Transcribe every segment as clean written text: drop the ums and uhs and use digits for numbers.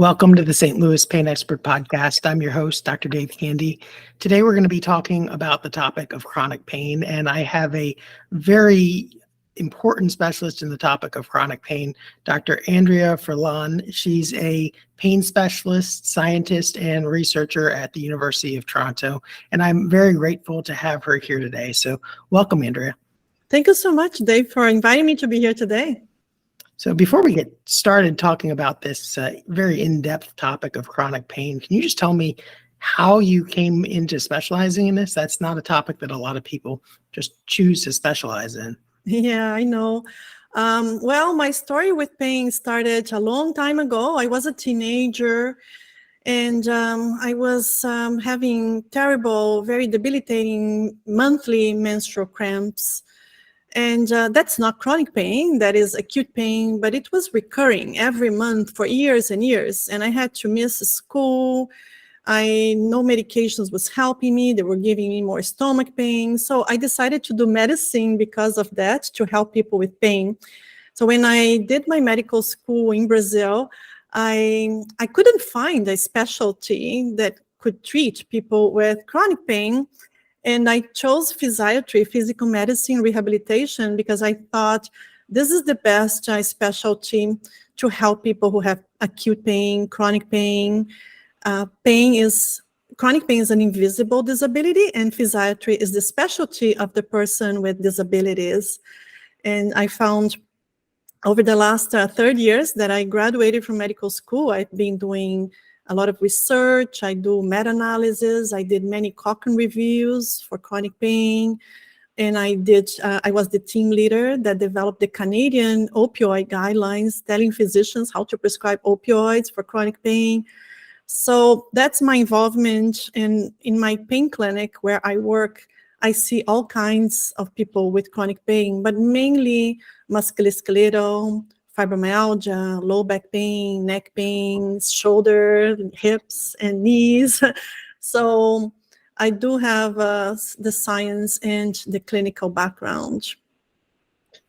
Welcome to the St. Louis Pain Expert Podcast. I'm your host, Dr. Dave Candy. Today, we're going to be talking about the topic of chronic pain, and I have a very important specialist in the topic of chronic pain, Dr. Andrea Furlan. She's a pain specialist, scientist, and researcher at the University of Toronto, and I'm very grateful to have her here today. So welcome, Andrea. Thank you so much, Dave, for inviting me to be here today. So before we get started talking about this very in-depth topic of chronic pain, can you just tell me how you came into specializing in this? That's not a topic that a lot of people just choose to specialize in. Yeah, I know. Well, my story with pain started a long time ago. I was a teenager and I was having terrible, very debilitating monthly menstrual cramps. And that's not chronic pain, that is acute pain, but it was recurring every month for years and years. And I had to miss school. No medications was helping me. They were giving me more stomach pain. So I decided to do medicine because of that, to help people with pain. So when I did my medical school in Brazil, I couldn't find a specialty that could treat people with chronic pain. And I chose physiatry, physical medicine, rehabilitation, because I thought this is the best specialty to help people who have acute pain, chronic pain. Chronic pain is an invisible disability, and physiatry is the specialty of the person with disabilities. And I found over the last 30 years that I graduated from medical school, I've been doing a lot of research. I do meta-analysis. I did many Cochrane reviews for chronic pain. And I was the team leader that developed the Canadian opioid guidelines, telling physicians how to prescribe opioids for chronic pain. So that's my involvement in my pain clinic where I work. I see all kinds of people with chronic pain, but mainly musculoskeletal, fibromyalgia, low back pain, neck pain, shoulder, hips, and knees. So I do have the science and the clinical background.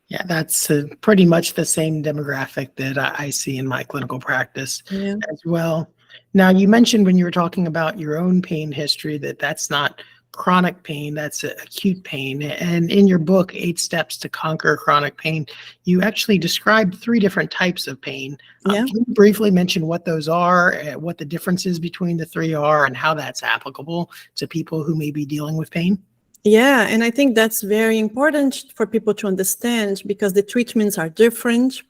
Yeah, that's pretty much the same demographic that I see in my clinical practice as well. Now, you mentioned when you were talking about your own pain history that that's not chronic pain, that's acute pain. And in your book, 8 Steps to Conquer Chronic Pain, you actually described 3 different types of pain. Can you briefly mention what those are, what the differences between the 3 are, and how that's applicable to people who may be dealing with pain? Yeah, and I think that's very important for people to understand because the treatments are different,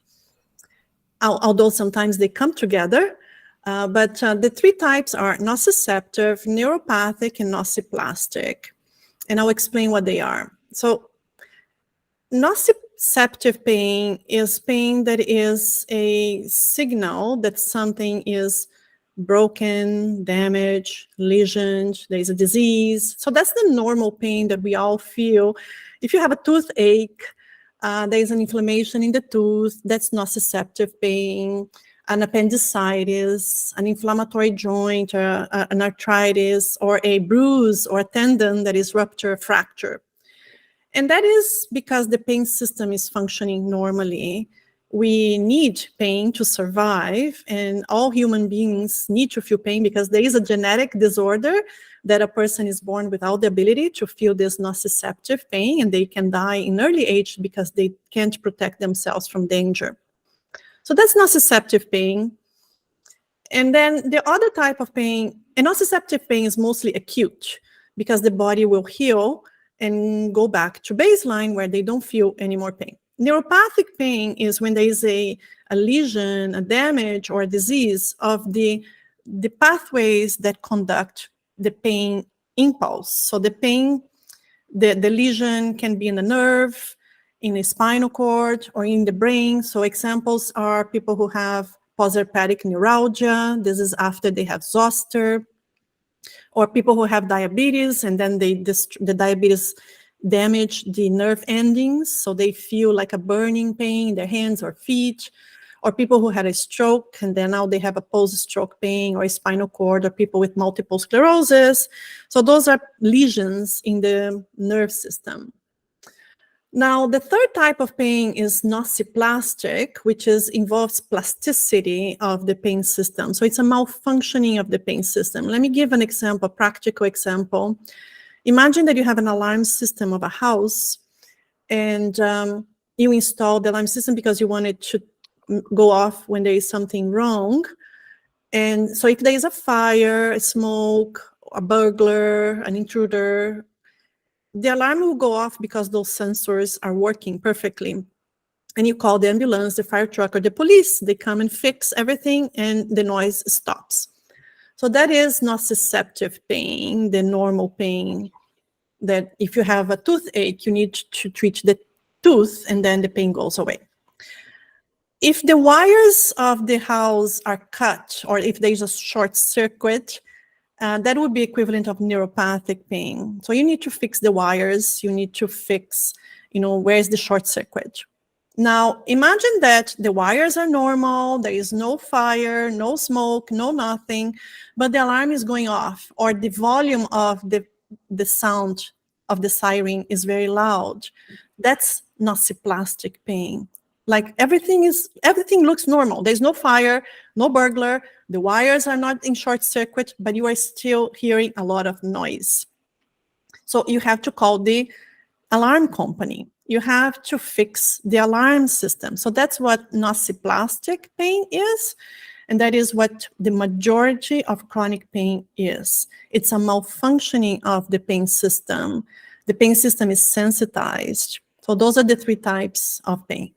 although sometimes they come together. But the 3 types are nociceptive, neuropathic, and nociplastic. And I'll explain what they are. So nociceptive pain is pain that is a signal that something is broken, damaged, lesioned, there's a disease. So that's the normal pain that we all feel. If you have a toothache, there's an inflammation in the tooth, that's nociceptive pain. An appendicitis, an inflammatory joint, or an arthritis, or a bruise or a tendon that is ruptured, fracture. And that is because the pain system is functioning normally. We need pain to survive, and all human beings need to feel pain because there is a genetic disorder that a person is born without the ability to feel this nociceptive pain, and they can die in early age because they can't protect themselves from danger. So that's nociceptive pain. And then the other type of pain, and nociceptive pain is mostly acute because the body will heal and go back to baseline where they don't feel any more pain. Neuropathic pain is when there is a lesion, a damage, or a disease of the pathways that conduct the pain impulse. So the pain, the lesion can be in the nerve, in the spinal cord, or in the brain. So examples are people who have postherpetic neuralgia. This is after they have zoster. Or people who have diabetes, and then the diabetes damage the nerve endings, so they feel like a burning pain in their hands or feet. Or people who had a stroke, and then now they have a post-stroke pain, or a spinal cord, or people with multiple sclerosis. So those are lesions in the nerve system. Now, the third type of pain is nociplastic, which involves plasticity of the pain system. So it's a malfunctioning of the pain system. Let me give an example, a practical example. Imagine that you have an alarm system of a house, and you install the alarm system because you want it to go off when there is something wrong. And so if there is a fire, a smoke, a burglar, an intruder, the alarm will go off because those sensors are working perfectly. And you call the ambulance, the fire truck, or the police. They come and fix everything, and the noise stops. So that is nociceptive pain, the normal pain, that if you have a toothache, you need to treat the tooth, and then the pain goes away. If the wires of the house are cut, or if there's a short circuit, that would be equivalent of neuropathic pain. So you need to fix the wires, you need to fix, where's the short circuit. Now, imagine that the wires are normal, there is no fire, no smoke, no nothing, but the alarm is going off, or the volume of the sound of the siren is very loud. That's nociplastic pain. Like everything looks normal. There's no fire, no burglar, the wires are not in short circuit, but you are still hearing a lot of noise. So you have to call the alarm company. You have to fix the alarm system. So that's what nociplastic pain is. And that is what the majority of chronic pain is. It's a malfunctioning of the pain system. The pain system is sensitized. So those are the three types of pain.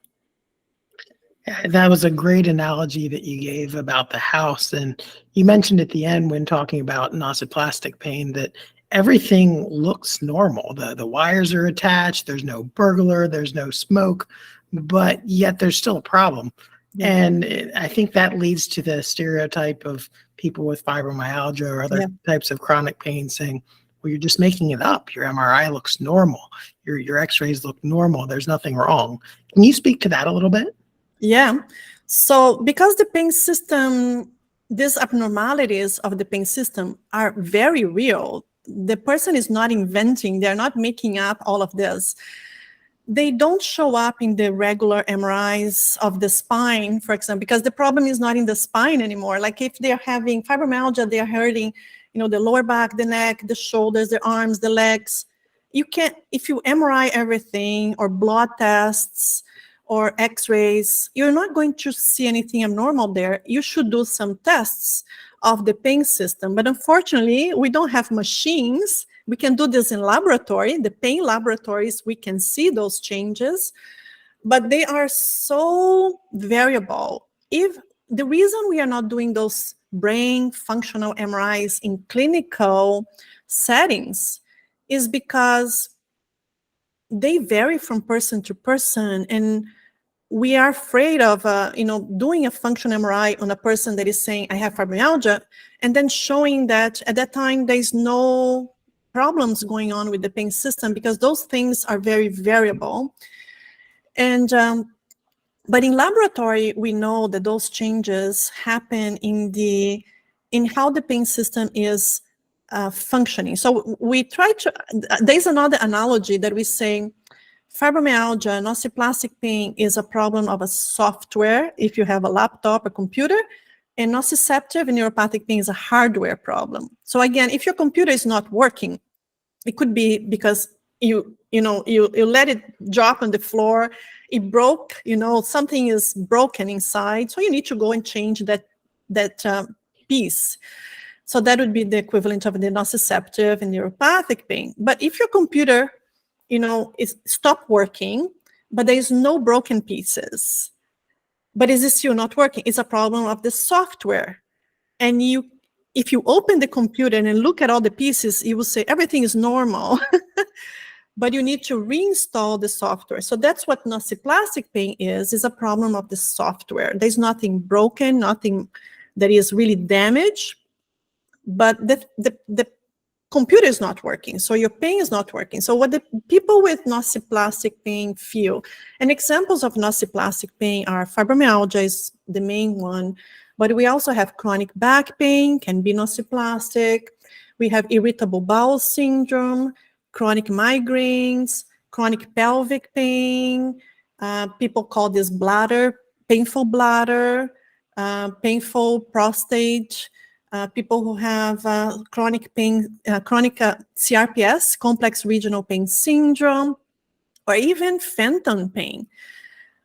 That was a great analogy that you gave about the house. And you mentioned at the end when talking about nociplastic pain that everything looks normal. The wires are attached, there's no burglar, there's no smoke, but yet there's still a problem. Yeah. And I think that leads to the stereotype of people with fibromyalgia or other types of chronic pain saying, well, you're just making it up. Your MRI looks normal. Your x-rays look normal. There's nothing wrong. Can you speak to that a little bit? Yeah. So because the pain system, these abnormalities of the pain system are very real. The person is not inventing, they're not making up all of this. They don't show up in the regular MRIs of the spine, for example, because the problem is not in the spine anymore. Like if they're having fibromyalgia, they're hurting, the lower back, the neck, the shoulders, the arms, the legs. You can't, if you MRI everything or blood tests, or x-rays, you're not going to see anything abnormal there. You should do some tests of the pain system. But unfortunately, we don't have machines. We can do this in laboratory. The pain laboratories, we can see those changes, but they are so variable. If the reason we are not doing those brain functional MRIs in clinical settings is because they vary from person to person, and we are afraid of, doing a functional MRI on a person that is saying, I have fibromyalgia, and then showing that at that time there's no problems going on with the pain system, because those things are very variable. And but in laboratory, we know that those changes happen in how the pain system is functioning. So we try to, there's another analogy that we say, fibromyalgia, nociplastic pain is a problem of a software, if you have a laptop, a computer, and nociceptive and neuropathic pain is a hardware problem. So again, if your computer is not working, it could be because you let it drop on the floor, it broke, something is broken inside, so you need to go and change that piece. So that would be the equivalent of the nociceptive and neuropathic pain. But if your computer it stopped working, but there is no broken pieces, but is it still not working? It's a problem of the software. And if you open the computer and look at all the pieces, you will say everything is normal, but you need to reinstall the software. So that's what nociplastic pain is a problem of the software. There's nothing broken, nothing that is really damaged, but the computer is not working, so your pain is not working. So what the people with nociplastic pain feel, and examples of nociplastic pain are fibromyalgia is the main one, but we also have chronic back pain, can be nociplastic. We have irritable bowel syndrome, chronic migraines, chronic pelvic pain. People call this painful bladder, painful prostate. People who have chronic pain, chronic CRPS, complex regional pain syndrome, or even phantom pain.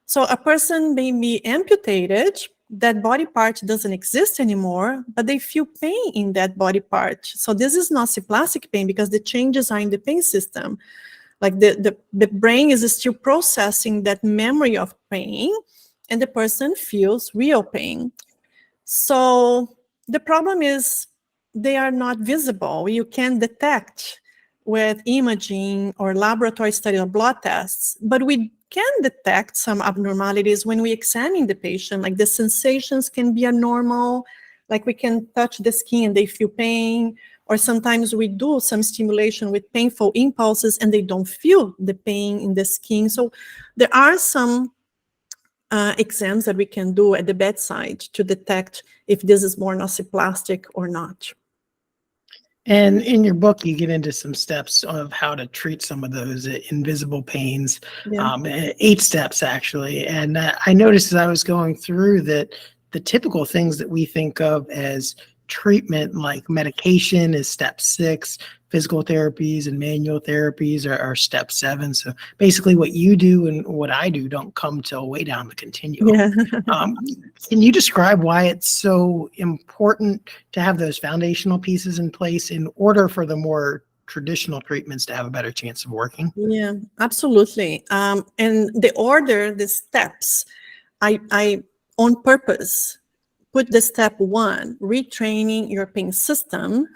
So a person may be amputated, that body part doesn't exist anymore, but they feel pain in that body part. So this is nociplastic pain because the changes are in the pain system. Like the brain is still processing that memory of pain, and the person feels real pain. So the problem is they are not visible. You can detect with imaging or laboratory study or blood tests, but we can detect some abnormalities when we examine the patient, like the sensations can be abnormal, like we can touch the skin and they feel pain, or sometimes we do some stimulation with painful impulses and they don't feel the pain in the skin. So there are some exams that we can do at the bedside to detect if this is more nociplastic or not. And in your book, you get into some steps of how to treat some of those invisible pains, 8 steps actually. And I noticed as I was going through that the typical things that we think of as treatment, like medication, is step 6. Physical therapies and manual therapies are step 7. So basically what you do and what I do don't come till way down the continuum. Yeah. Can you describe why it's so important to have those foundational pieces in place in order for the more traditional treatments to have a better chance of working? Yeah, absolutely. And the order, the steps, I on purpose put the step 1, retraining your pain system,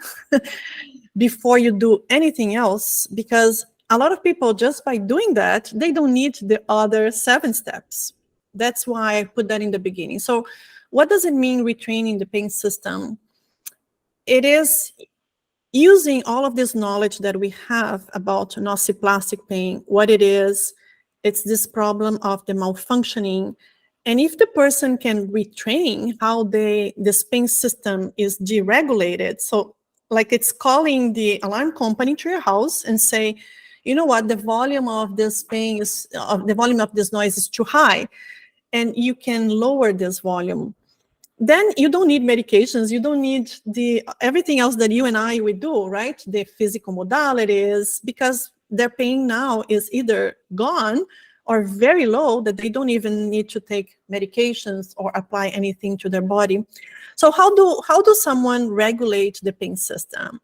before you do anything else, because a lot of people, just by doing that, they don't need the other 7 steps. That's why I put that in the beginning. So what does it mean retraining the pain system? It is using all of this knowledge that we have about nociplastic pain, what it is. It's this problem of the malfunctioning. And if the person can retrain how this pain system is deregulated, so like it's calling the alarm company to your house and say, you know what, the volume of this pain is, the volume of this noise is too high, and you can lower this volume. Then you don't need medications, you don't need everything else that you and I would do, right? The physical modalities, because their pain now is either gone or very low that they don't even need to take medications or apply anything to their body. So how do someone regulate the pain system?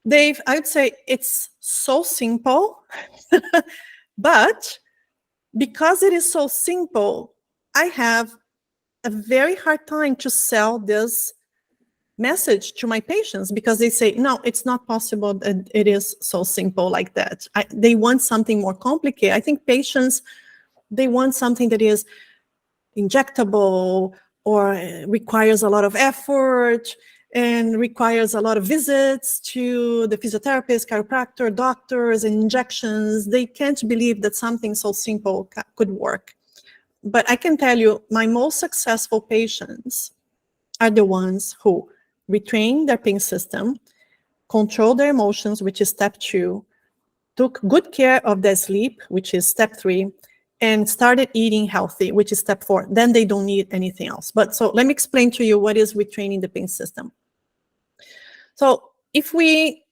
Dave, I would say it's so simple, but because it is so simple, I have a very hard time to sell this message to my patients, because they say, no, it's not possible that it is so simple like that. They want something more complicated. I think patients, they want something that is injectable or requires a lot of effort and requires a lot of visits to the physiotherapist, chiropractor, doctors, and injections. They can't believe that something so simple could work. But I can tell you, my most successful patients are the ones who retrain their pain system, control their emotions, which is step 2, took good care of their sleep, which is step 3, and started eating healthy, which is step 4. Then they don't need anything else. But so let me explain to you what is retraining the pain system. So if we,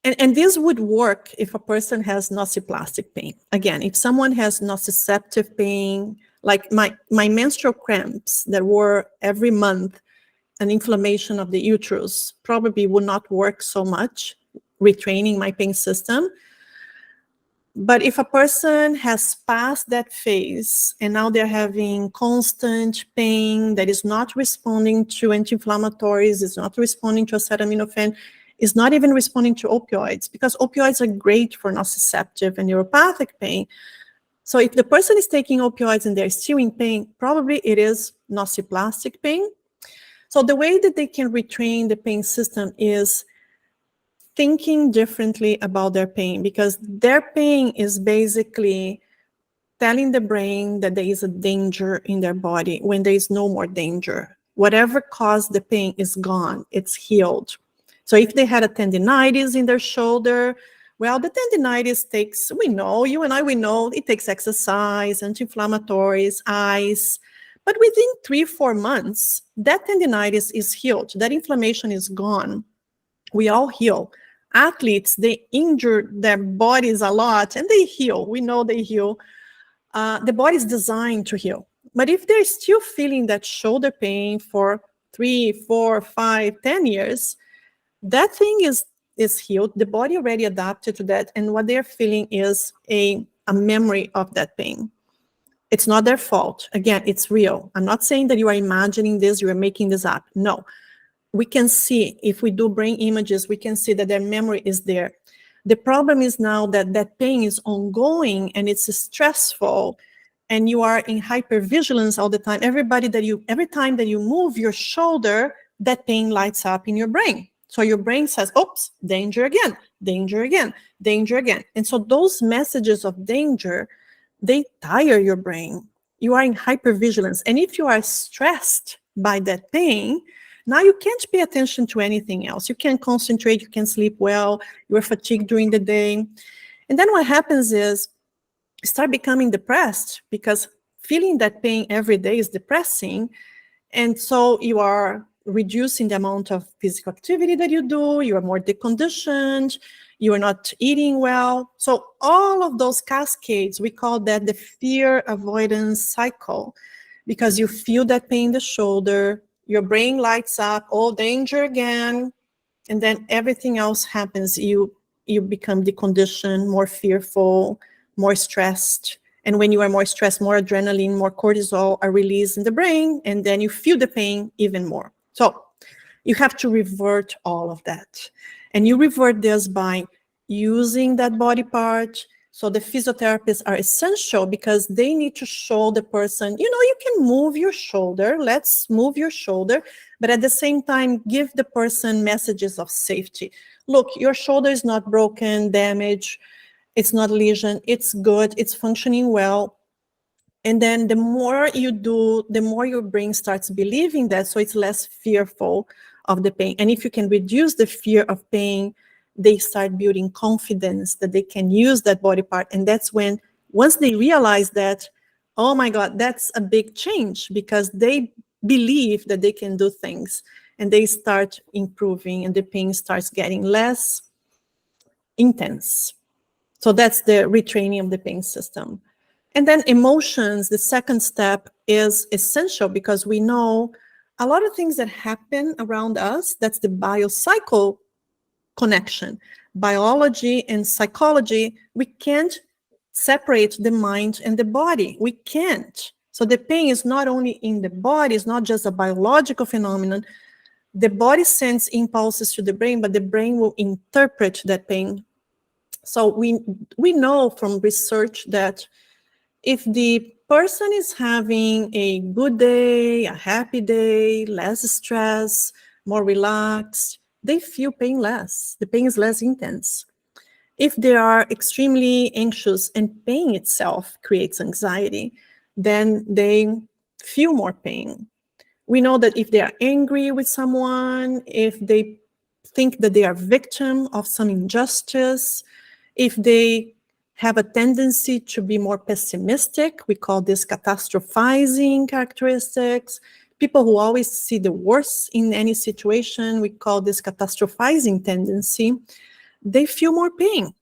and this would work if a person has nociplastic pain. Again, if someone has nociceptive pain, like my menstrual cramps that were every month, an inflammation of the uterus, probably would not work so much, retraining my pain system. But if a person has passed that phase and now they're having constant pain that is not responding to anti-inflammatories, is not responding to acetaminophen, is not even responding to opioids, because opioids are great for nociceptive and neuropathic pain. So if the person is taking opioids and they're still in pain, probably it is nociplastic pain. So the way that they can retrain the pain system is thinking differently about their pain, because their pain is basically telling the brain that there is a danger in their body when there is no more danger. Whatever caused the pain is gone, it's healed. So if they had a tendinitis in their shoulder, Well, the tendinitis takes, we know, you and I, we know it takes exercise, anti-inflammatories, ice. But within 3-4 months, that tendinitis is healed. That inflammation is gone. We all heal. Athletes, they injure their bodies a lot and they heal. We know they heal. The body is designed to heal. But if they're still feeling that shoulder pain for 3, 4, 5, 10 years, that thing is healed. The body already adapted to that. And what they're feeling is a memory of that pain. It's not their fault. Again, it's real. I'm not saying that you are imagining this, you are making this up. No. We can see, if we do brain images, we can see that their memory is there. The problem is now that that pain is ongoing and it's stressful and you are in hypervigilance all the time. Every time that you move your shoulder, that pain lights up in your brain. So your brain says, oops, danger again, danger again, danger again. And so those messages of danger, they tire your brain. You are in hypervigilance. And if you are stressed by that pain, now you can't pay attention to anything else. You can't concentrate, you can't sleep well, you are fatigued during the day. And then what happens is you start becoming depressed because feeling that pain every day is depressing. And so you are reducing the amount of physical activity that you do, you are more deconditioned, you are not eating well. So all of those cascades, we call that the fear avoidance cycle, because you feel that pain in the shoulder, your brain lights up, oh, danger again, and then everything else happens. You become deconditioned, more fearful, more stressed. And when you are more stressed, more adrenaline, more cortisol are released in the brain, and then you feel the pain even more. So you have to revert all of that. And you revert this by using that body part. So the physiotherapists are essential because they need to show the person, you can move your shoulder, let's move your shoulder, but at the same time, give the person messages of safety. Look, your shoulder is not broken, damaged, it's not lesion, it's good, it's functioning well. And then the more you do, the more your brain starts believing that, so it's less fearful of the pain. And if you can reduce the fear of pain, they start building confidence that they can use that body part. And that's when, once they realize that, oh my God, that's a big change, because they believe that they can do things and they start improving and the pain starts getting less intense. So that's the retraining of the pain system. And then emotions, the second step, is essential because we know a lot of things that happen around us, that's the biocycle connection. Biology and psychology, we can't separate the mind and the body. We can't. So the pain is not only in the body, it's not just a biological phenomenon. The body sends impulses to the brain, but the brain will interpret that pain. So we know from research that if the person is having a good day, a happy day, less stress, more relaxed, they feel pain less. The pain is less intense. If they are extremely anxious and pain itself creates anxiety, then they feel more pain. We know that if they are angry with someone, if they think that they are victim of some injustice, if they have a tendency to be more pessimistic, we call this catastrophizing characteristics. People who always see the worst in any situation, we call this catastrophizing tendency. They feel more pain.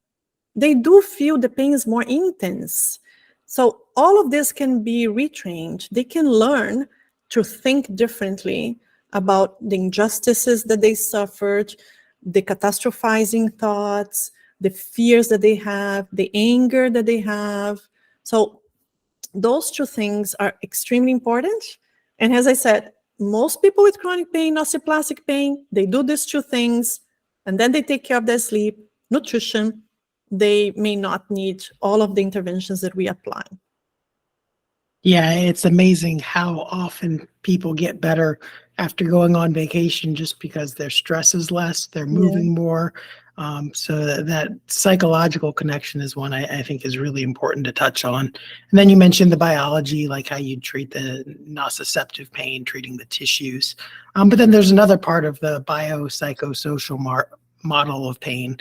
They do feel the pain is more intense. So all of this can be retrained. They can learn to think differently about the injustices that they suffered, the catastrophizing thoughts, the fears that they have, the anger that they have. So those two things are extremely important. And as I said, most people with chronic pain, osteoplastic pain, they do these two things, and then they take care of their sleep, nutrition. They may not need all of the interventions that we apply. Yeah, it's amazing how often people get better after going on vacation just because their stress is less, they're moving more. So that psychological connection is one I think is really important to touch on. And then you mentioned the biology, like how you treat the nociceptive pain, treating the tissues. But then there's another part of the biopsychosocial model of pain,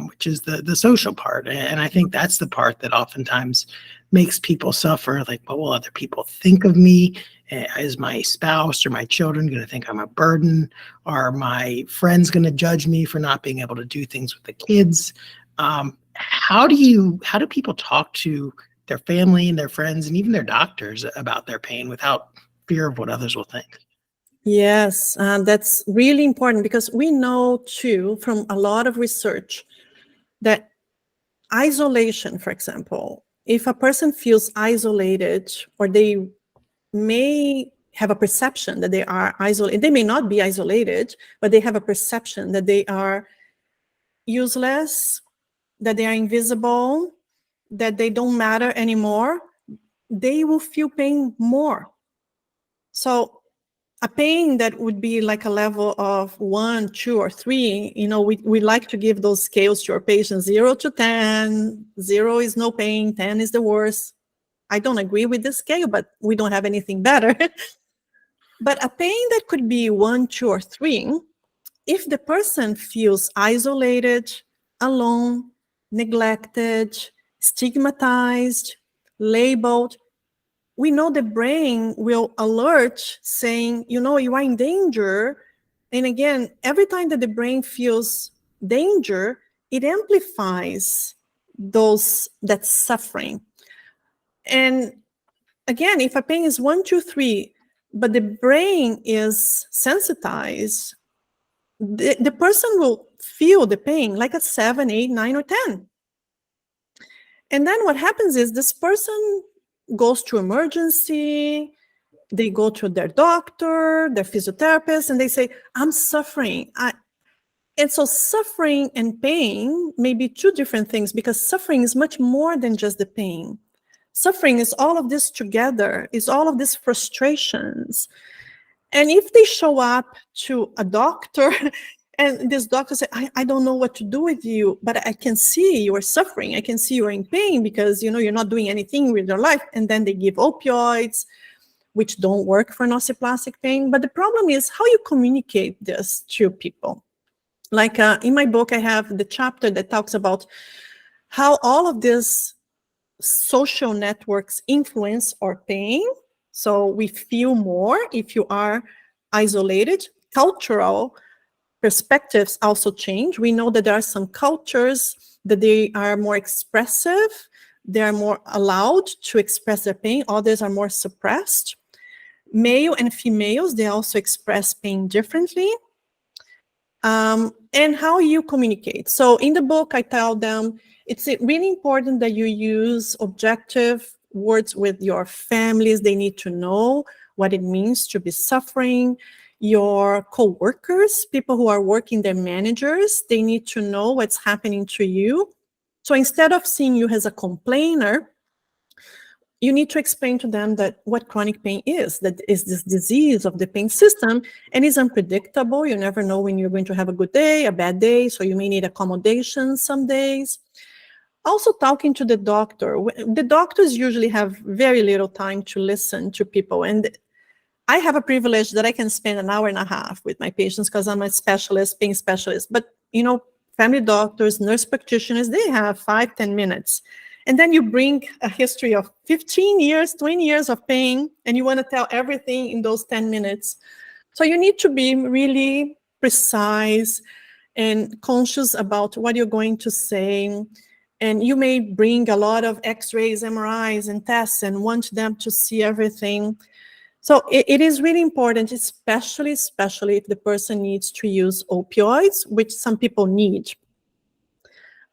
which is the social part. And I think that's the part that oftentimes makes people suffer. Like, what will other people think of me? Is my spouse or my children going to think I'm a burden? Are my friends going to judge me for not being able to do things with the kids? How do people talk to their family and their friends and even their doctors about their pain without fear of what others will think? Yes, that's really important, because we know too from a lot of research that isolation, for example, if a person feels isolated, or they may have a perception that they are isolated, they may not be isolated, but they have a perception that they are useless, that they are invisible, that they don't matter anymore, they will feel pain more. So a pain that would be like a level of 1, 2, or 3, we like to give those scales to our patients, 0 to 10. 0 is no pain, 10 is the worst. I don't agree with this scale, but we don't have anything better. But a pain that could be 1, 2, or 3, if the person feels isolated, alone, neglected, stigmatized, labeled, we know the brain will alert saying, you are in danger. And again, every time that the brain feels danger, it amplifies that suffering. And again, if a pain is 1, 2, 3, but the brain is sensitized, the person will feel the pain like a 7, 8, 9, or 10. And then what happens is this person goes to emergency, they go to their doctor, their physiotherapist, and they say, I'm suffering. And so suffering and pain may be two different things, because suffering is much more than just the pain. Suffering is all of this together, is all of these frustrations. And if they show up to a doctor and this doctor says, I don't know what to do with you, but I can see you are suffering. I can see you're in pain because, you're not doing anything with your life. And then they give opioids, which don't work for nociplastic pain. But the problem is how you communicate this to people. Like in my book, I have the chapter that talks about how all of these social networks influence our pain. So we feel more if you are isolated. Cultural perspectives also change. We know that there are some cultures that they are more expressive. They are more allowed to express their pain. Others are more suppressed. Male and females, they also express pain differently. And how you communicate. So in the book, I tell them it's really important that you use objective words with your families. They need to know what it means to be suffering. Your co-workers, people who are working, their managers, they need to know what's happening to you. So instead of seeing you as a complainer, you need to explain to them that what chronic pain is, that is this disease of the pain system, and is unpredictable. You never know when you're going to have a good day, a bad day, so you may need accommodation some days. Also talking to the doctor. The doctors usually have very little time to listen to people, and I have a privilege that I can spend an hour and a half with my patients because I'm a specialist, pain specialist. But, family doctors, nurse practitioners, they have 5-10 minutes. And then you bring a history of 15 years, 20 years of pain, and you want to tell everything in those 10 minutes. So you need to be really precise and conscious about what you're going to say. And you may bring a lot of x-rays, MRIs, and tests and want them to see everything. So it is really important, especially if the person needs to use opioids, which some people need.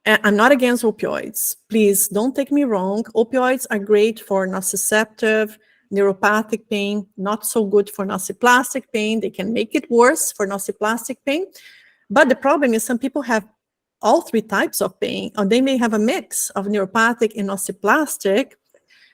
I'm not against opioids. Please don't take me wrong. Opioids are great for nociceptive, neuropathic pain, not so good for nociplastic pain. They can make it worse for nociplastic pain. But the problem is some people have all three types of pain, or they may have a mix of neuropathic and nociplastic,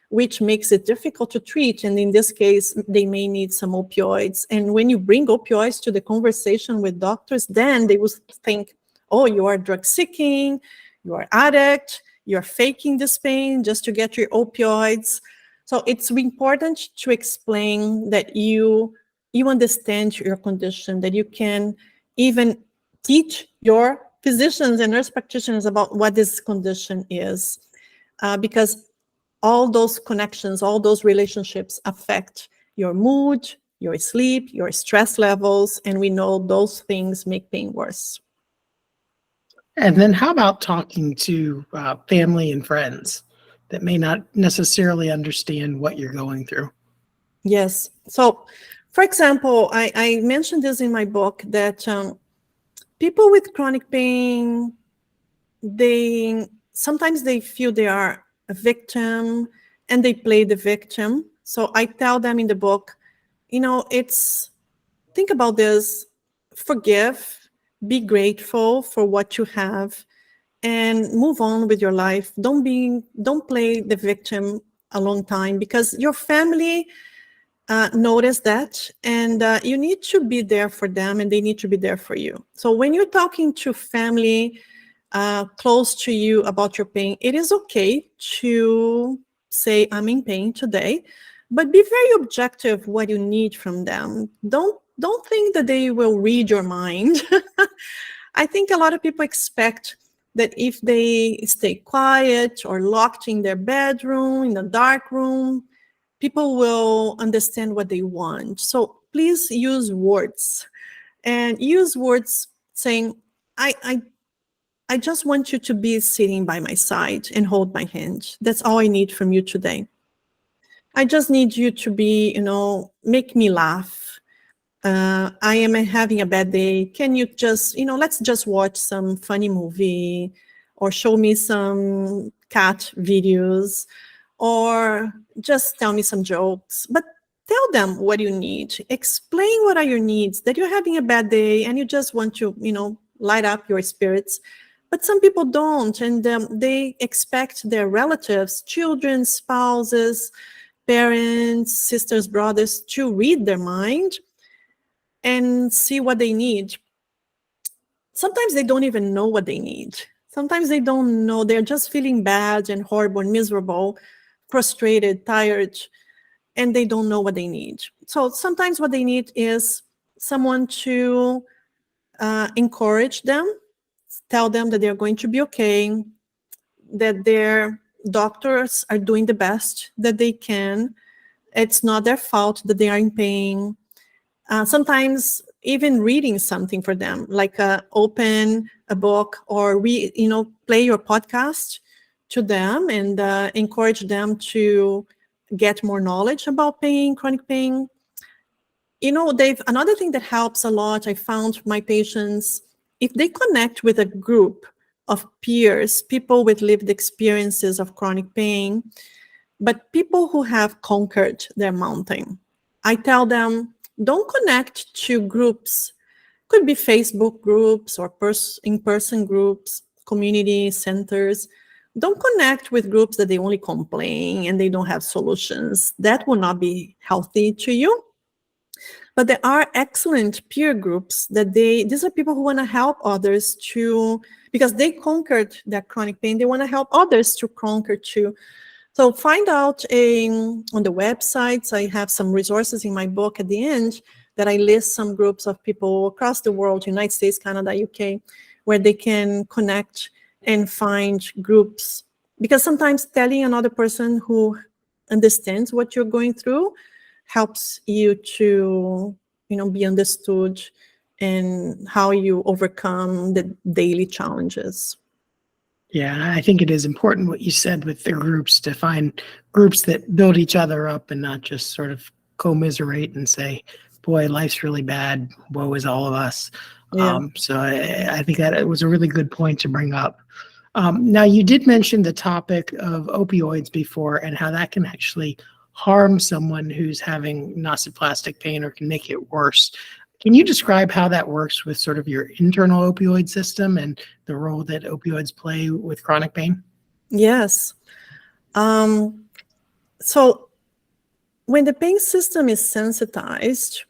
which makes it difficult to treat. And in this case, they may need some opioids. And when you bring opioids to the conversation with doctors, then they will think, oh, you are drug seeking, you are addict, you're faking this pain just to get your opioids. So it's important to explain that you understand your condition, that you can even teach your physicians and nurse practitioners about what this condition is, because all those connections, all those relationships affect your mood, your sleep, your stress levels, and we know those things make pain worse. And then how about talking to family and friends that may not necessarily understand what you're going through? Yes. So, for example, I mentioned this in my book that people with chronic pain, sometimes they feel they are a victim and they play the victim. So I tell them in the book, think about this, forgive, be grateful for what you have, and move on with your life. Don't play the victim a long time, because your family notice that, and you need to be there for them, and they need to be there for you. So when you're talking to family close to you about your pain, it is okay to say, I'm in pain today, but be very objective what you need from them. Don't think that they will read your mind. I think a lot of people expect that if they stay quiet or locked in their bedroom, in a dark room, people will understand what they want. So please use words, and use words saying, I just want you to be sitting by my side and hold my hand. That's all I need from you today. I just need you to be, make me laugh. I am having a bad day. Can you just, let's just watch some funny movie, or show me some cat videos, or just tell me some jokes. But tell them what you need. Explain what are your needs, that you're having a bad day and you just want to, light up your spirits. But some people don't, and they expect their relatives, children, spouses, parents, sisters, brothers, to read their mind and see what they need. Sometimes they don't even know what they need. Sometimes they don't know. They're just feeling bad and horrible and miserable, frustrated, tired, and they don't know what they need. So sometimes what they need is someone to encourage them, tell them that they're going to be okay, that their doctors are doing the best that they can. It's not their fault that they are in pain. Sometimes even reading something for them, like open a book, or play your podcast to them, and encourage them to get more knowledge about pain, chronic pain. Dave, another thing that helps a lot, I found my patients, if they connect with a group of peers, people with lived experiences of chronic pain, but people who have conquered their mountain. I tell them, don't connect to groups. Could be Facebook groups or in-person groups, community centers. Don't connect with groups that they only complain and they don't have solutions. That will not be healthy to you. But there are excellent peer groups that these are people who want to help others because they conquered their chronic pain. They want to help others to conquer too. So find out on the websites. I have some resources in my book at the end that I list some groups of people across the world, United States, Canada, UK, where they can connect and find groups. Because sometimes telling another person who understands what you're going through helps you to, be understood and how you overcome the daily challenges. Yeah, I think it is important what you said with the groups, to find groups that build each other up and not just sort of commiserate and say, boy, life's really bad. Woe is all of us. Yeah. So I think that it was a really good point to bring up. Now, you did mention the topic of opioids before and how that can actually harm someone who's having nociplastic pain or can make it worse. Can you describe how that works with sort of your internal opioid system and the role that opioids play with chronic pain? Yes. So when the pain system is sensitized,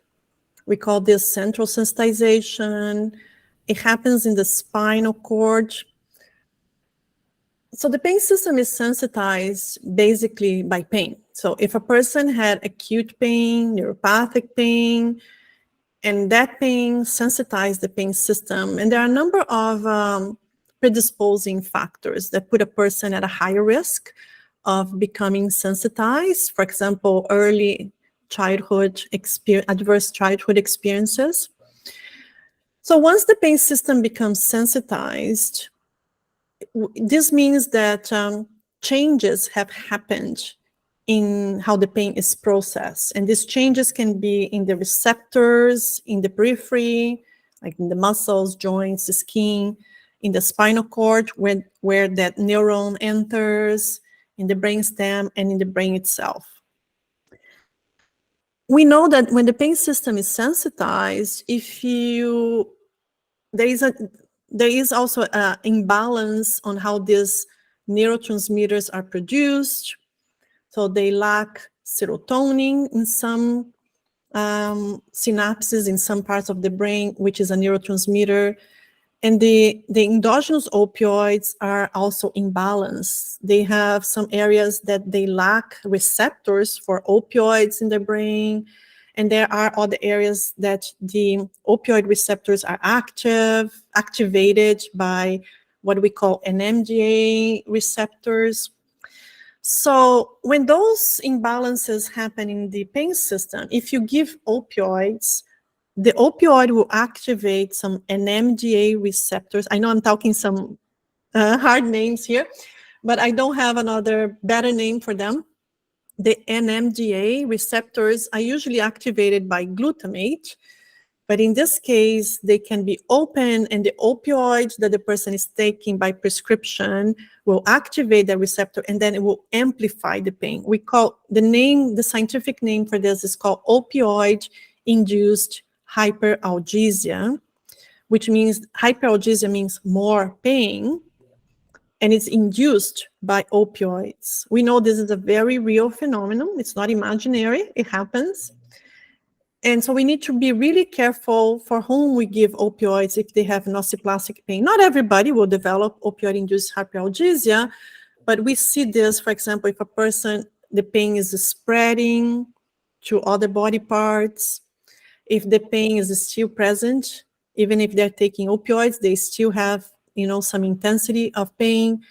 we call this central sensitization. It happens in the spinal cord. So the pain system is sensitized basically by pain. So if a person had acute pain, neuropathic pain, And that pain sensitizes the pain system. And there are a number of predisposing factors that put a person at a higher risk of becoming sensitized. For example, early childhood adverse childhood experiences. So once the pain system becomes sensitized, this means that changes have happened in how the pain is processed. And these changes can be in the receptors, in the periphery, like in the muscles, joints, the skin, in the spinal cord, where that neuron enters, in the brainstem, and in the brain itself. We know that when the pain system is sensitized, there is also an imbalance on how these neurotransmitters are produced. So they lack serotonin in some synapses in some parts of the brain, which is a neurotransmitter. And the endogenous opioids are also imbalanced. They have some areas that they lack receptors for opioids in the brain. And there are other areas that the opioid receptors are activated by what we call NMDA receptors. So when those imbalances happen in the pain system, if you give opioids, the opioid will activate some NMDA receptors. I know I'm talking some hard names here, but I don't have another better name for them. The NMDA receptors are usually activated by glutamate, but in this case, they can be open, and the opioids that the person is taking by prescription will activate the receptor, and then it will amplify the pain. We call the scientific name for this is called opioid-induced hyperalgesia, which means hyperalgesia means more pain, and it's induced by opioids. We know this is a very real phenomenon. It's not imaginary. It happens. And so we need to be really careful for whom we give opioids if they have nociplastic pain. Not everybody will develop opioid-induced hyperalgesia, but we see this, for example, if a person, the pain is spreading to other body parts, if the pain is still present, even if they're taking opioids, they still have, some intensity of pain.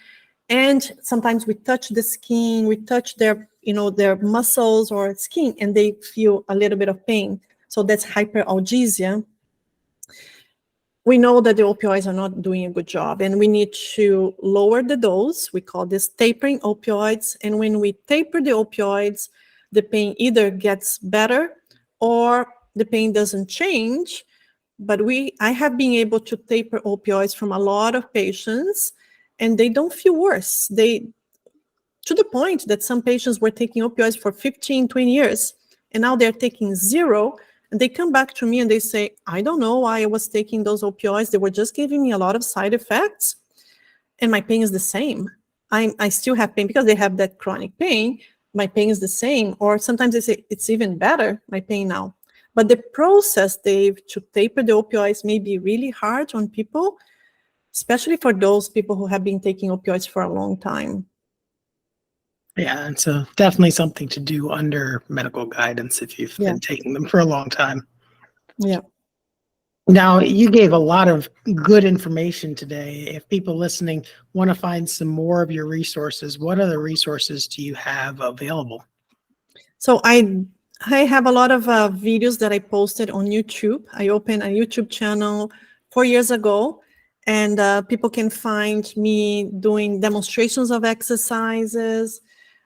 And sometimes we touch the skin, we touch their muscles or skin, and they feel a little bit of pain. So that's hyperalgesia. We know that the opioids are not doing a good job, and we need to lower the dose. We call this tapering opioids. And when we taper the opioids, the pain either gets better or the pain doesn't change. But I have been able to taper opioids from a lot of patients, and they don't feel worse. To the point that some patients were taking opioids for 15, 20 years, and now they're taking 0, and they come back to me and they say, I don't know why I was taking those opioids. They were just giving me a lot of side effects, and my pain is the same. I still have pain because they have that chronic pain. My pain is the same. Or sometimes they say, it's even better, my pain now. But the process, Dave, to taper the opioids may be really hard on people, especially for those people who have been taking opioids for a long time. Yeah, and so definitely something to do under medical guidance if you've been taking them for a long time. Yeah. Now, you gave a lot of good information today. If people listening want to find some more of your resources, what other resources do you have available? So I have a lot of videos that I posted on YouTube. I opened a YouTube channel 4 years ago, and people can find me doing demonstrations of exercises.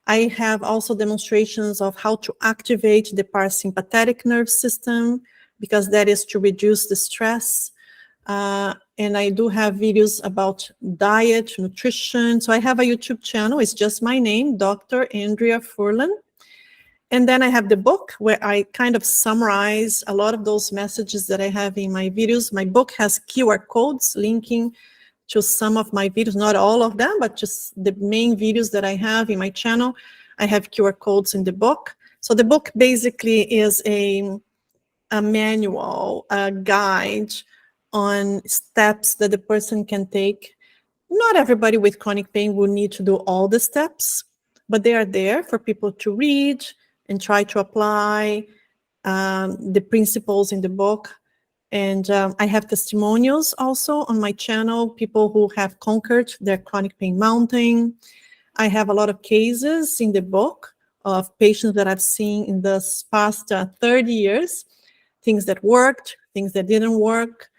I have also demonstrations of how to activate the parasympathetic nerve system, because that is to reduce the stress. And I do have videos about diet, nutrition. So I have a YouTube channel. It's just my name, Dr. Andrea Furlan. And then I have the book where I kind of summarize a lot of those messages that I have in my videos. My book has QR codes linking to some of my videos, not all of them, but just the main videos that I have in my channel. I have QR codes in the book. So the book basically is a manual, a guide on steps that the person can take. Not everybody with chronic pain will need to do all the steps, but they are there for people to read and try to apply the principles in the book. And I have testimonials also on my channel, people who have conquered their chronic pain mountain. I have a lot of cases in the book of patients that I've seen in the past 30 years, things that worked, things that didn't work.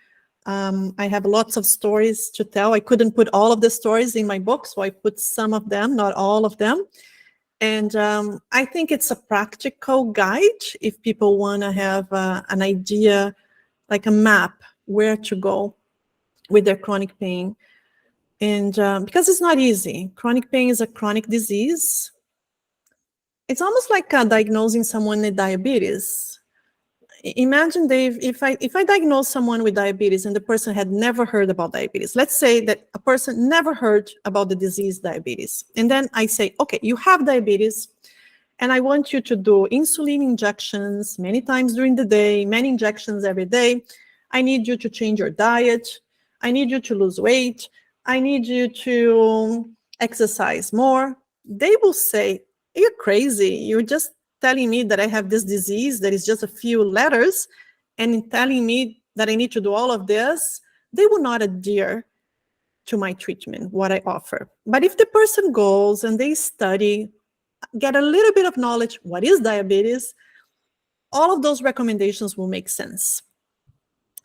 I have lots of stories to tell. I couldn't put all of the stories in my book, so I put some of them, not all of them. And I think it's a practical guide if people want to have an idea, like a map, where to go with their chronic pain. And because it's not easy. Chronic pain is a chronic disease. It's almost like diagnosing someone with diabetes. Imagine, Dave, if I diagnose someone with diabetes and the person had never heard about diabetes. Let's say that a person never heard about the disease diabetes. And then I say, okay, you have diabetes, and I want you to do insulin injections many times during the day, many injections every day. I need you to change your diet. I need you to lose weight. I need you to exercise more. They will say, you're crazy. You're just telling me that I have this disease that is just a few letters, and telling me that I need to do all of this. They will not adhere to my treatment, what I offer. But if the person goes and they study, get a little bit of knowledge, what is diabetes, all of those recommendations will make sense.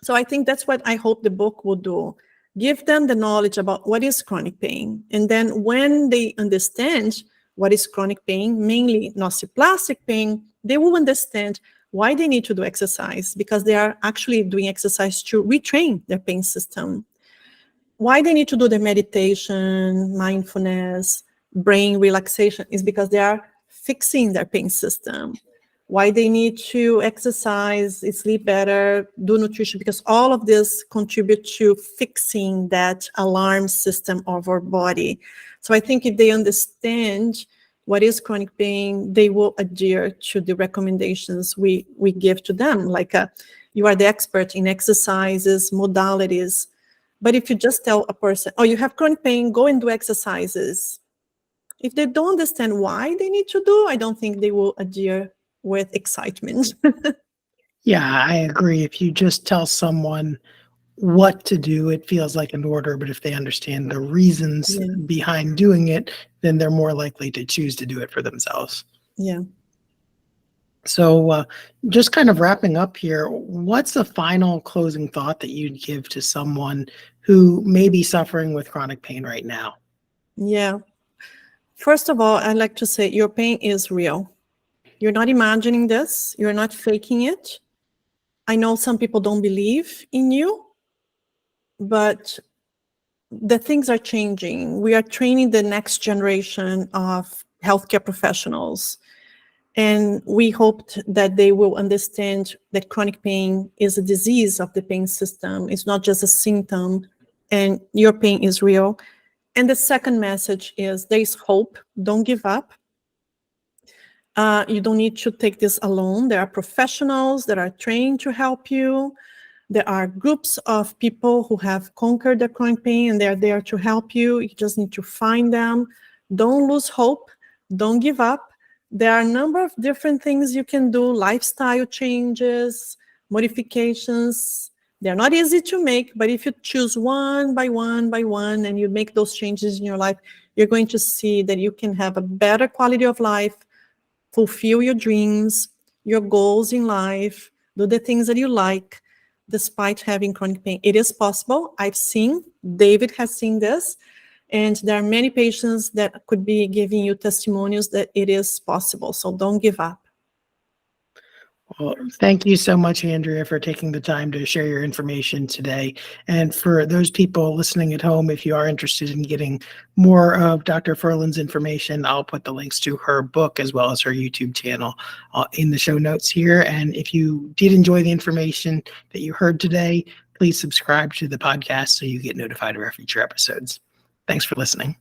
So I think that's what I hope the book will do. Give them the knowledge about what is chronic pain. And then when they understand what is chronic pain, mainly nociplastic pain, they will understand why they need to do exercise, because they are actually doing exercise to retrain their pain system. Why they need to do the meditation, mindfulness, brain relaxation is because they are fixing their pain system. Why they need to exercise, sleep better, do nutrition, because all of this contribute to fixing that alarm system of our body. So I think if they understand what is chronic pain, they will adhere to the recommendations we give to them. Like you are the expert in exercises, modalities. But if you just tell a person, oh, you have chronic pain, go and do exercises. If they don't understand why they need to do, I don't think they will adhere with excitement. Yeah, I agree. If you just tell someone what to do, it feels like an order, but if they understand the reasons behind doing it, then they're more likely to choose to do it for themselves. Yeah. So just kind of wrapping up here, what's a final closing thought that you'd give to someone who may be suffering with chronic pain right now? Yeah. First of all, I'd like to say your pain is real. You're not imagining this. You're not faking it. I know some people don't believe in you, but the things are changing. We are training the next generation of healthcare professionals. And we hoped that they will understand that chronic pain is a disease of the pain system. It's not just a symptom, and your pain is real. And the second message is there is hope. Don't give up. You don't need to take this alone. There are professionals that are trained to help you. There are groups of people who have conquered their chronic pain, and they're there to help you. You just need to find them. Don't lose hope. Don't give up. There are a number of different things you can do, lifestyle changes, modifications. They're not easy to make, but if you choose one by one by one and you make those changes in your life, you're going to see that you can have a better quality of life, fulfill your dreams, your goals in life, do the things that you like, despite having chronic pain. It is possible. I've seen, David has seen this, and there are many patients that could be giving you testimonials that it is possible. So don't give up. Well, thank you so much, Andrea, for taking the time to share your information today. And for those people listening at home, if you are interested in getting more of Dr. Furlan's information, I'll put the links to her book as well as her YouTube channel in the show notes here. And if you did enjoy the information that you heard today, please subscribe to the podcast so you get notified of our future episodes. Thanks for listening.